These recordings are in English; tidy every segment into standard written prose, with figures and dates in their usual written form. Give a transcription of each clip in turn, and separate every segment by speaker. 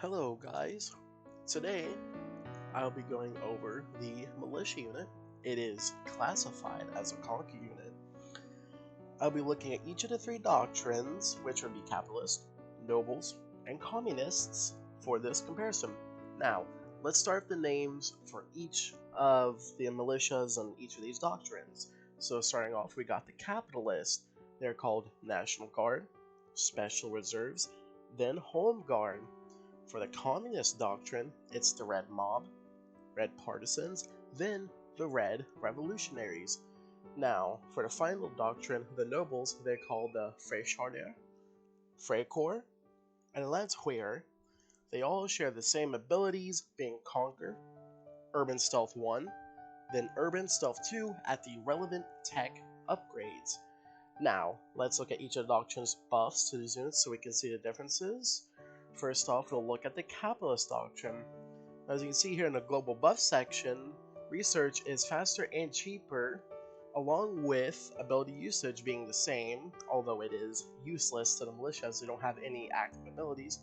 Speaker 1: Hello guys, today I'll be going over the militia unit. It is classified as a conquer unit. I'll be looking at each of the three doctrines, which would be capitalist, nobles, and communists for this comparison. Now, let's start the names for each of the militias and each of these doctrines. So starting off, we got the capitalist. They're called National Guard, Special Reserves, then Home Guard. For the communist doctrine, it's the Red Mob, Red Partisans, then the Red Revolutionaries. Now, for the final doctrine, the nobles, they're called the Freischärler, Freikorps, and Landsheer. They all share the same abilities, being Conquer, Urban Stealth 1, then Urban Stealth 2 at the relevant tech upgrades. Now, let's look at each of the doctrine's buffs to these units so we can see the differences. First off, we'll look at the capitalist doctrine. As you can see here in the global buff section, research is faster and cheaper, along with ability usage being the same, although it is useless to the militia as they don't have any active abilities.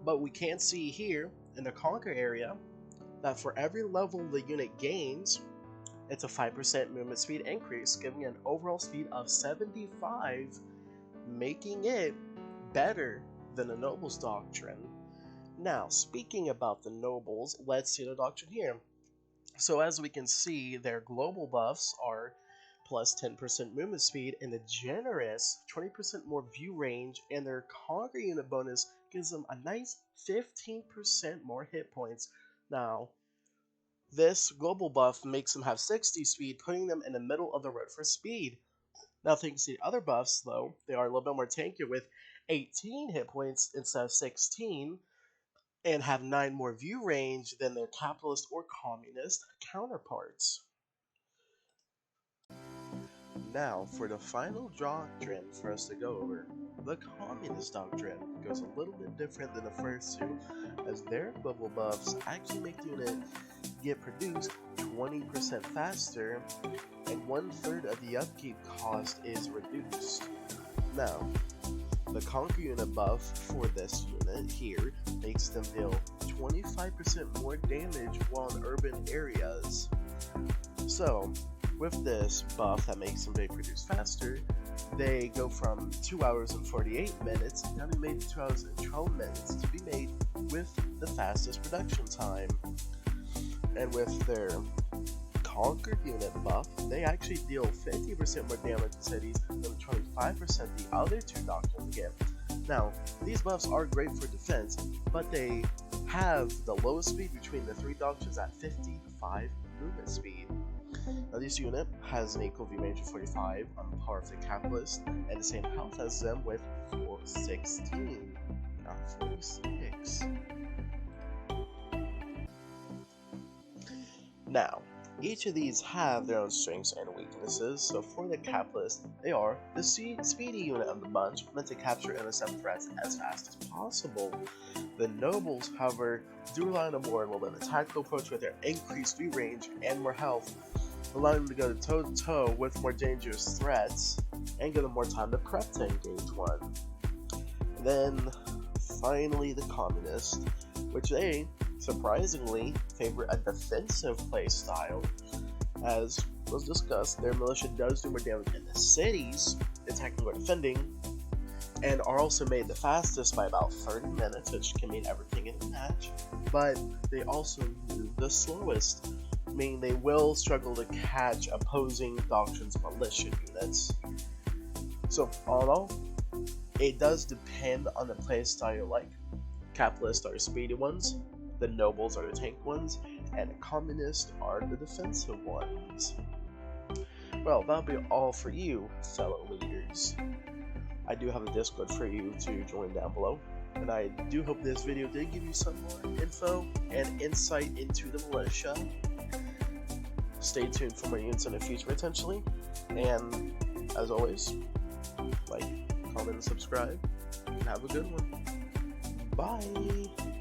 Speaker 1: But we can see here in the Conquer area that for every level the unit gains, it's a 5% movement speed increase, giving an overall speed of 75, making it better than the nobles doctrine. Now, speaking about the nobles, let's see the doctrine here. So as we can see, their global buffs are plus 10% movement speed and the generous 20% more view range, and their conquer unit bonus gives them a nice 15% more hit points. Now, this global buff makes them have 60 speed, putting them in the middle of the road for speed. Now, thanks to the other buffs, though, they are a little bit more tankier with 18 hit points instead of 16, and have 9 more view range than their capitalist or communist counterparts. Now, for the final doctrine for us to go over, the communist doctrine goes a little bit different than the first two, as their global buffs actually make the unit get produced 20% faster, and 1/3 of the upkeep cost is reduced. Now, the conquer unit buff for this unit here makes them deal 25% more damage while in urban areas. So, with this buff that makes them produce faster, they go from 2 hours and 48 minutes down to made 2 hours and 12 minutes to be made with the fastest production time. And with their conquered unit buff, they actually deal 50% more damage to cities than the 25% the other two doctrines get. Now, these buffs are great for defense, but they have the lowest speed between the three doctrines at 55 movement speed. Now, this unit has an equal view range of 45 on par with the capitalist, and the same health as them with 416, not 46. Now, each of these have their own strengths and weaknesses. So for the capitalist, they are the speedy unit of the bunch, meant to capture and intercept threats as fast as possible. The nobles, however, do rely on a more tactical approach with their increased view range and more health, allowing them to go toe to toe with more dangerous threats and give them more time to prep to engage one. And then finally the communist, which they surprisingly favor a defensive playstyle. As was discussed, their militia does do more damage in the cities, attacking or defending, and are also made the fastest by about 30 minutes, which can mean everything in the match, but they also move the slowest, meaning they will struggle to catch opposing doctrines militia units. So all in all, it does depend on the playstyle you like. Capitalists are the speedy ones, the nobles are the tank ones, and the communists are the defensive ones. Well, that'll be all for you, fellow leaders. I do have a Discord for you to join down below, and I do hope this video did give you some more info and insight into the militia. Stay tuned for more units in the future potentially, and as always, like, comment, and subscribe, and have a good one. Bye!